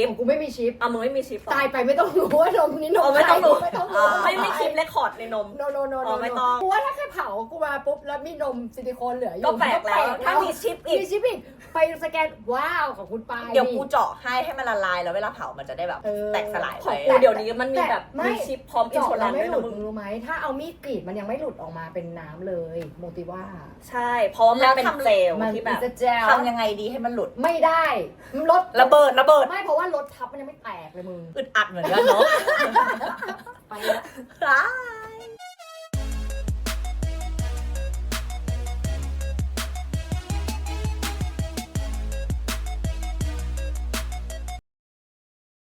ของกูไม่มีชิป เอามึงไม่มีชิป ตายไปไม่ต้องรู้ว่านมนี้นม ไม่ต้องรู้ ไม่ต้องรู้ ไม่คลิปเรคคอร์ดในนม โนโนโน อ๋อไม่ต้อง กูว่าถ้าแค่เผากูมาปุ๊บแล้วมีนมซิลิโคนเหลืออยู่ ก็แปลกแล้วถ้ามีชิปอีก มีชิปอีกไปสแกนว้าวของคุณปาย เดี๋ยวกูเจาะให้มันละลายแล้วเวลาเผามันจะได้แบบแตกสลาย ของ ไป กูเดี๋ยวนี้มันมีแบบ ไม่ มีชิปพร้อมอิน เจาะ โทรแล แล้ว น ไม่ ด้วย หลุ นะ ด มึง รู้ไหมถ้าเอามีดกรีดมันยังไม่หลุดออกมาเป็นน้ำเลยโมติว่า ใช่ เพราะว่ามันเป็นเจล มัน ที่แบบ จะเจล ทำยังไงดีให้มันหลุด ไม่ได้มันลด ระเบิด ไม่เพราะว่ารถทับมันยังไม่แตกเลยมึง อึดอัดเหมือนกันเนาะ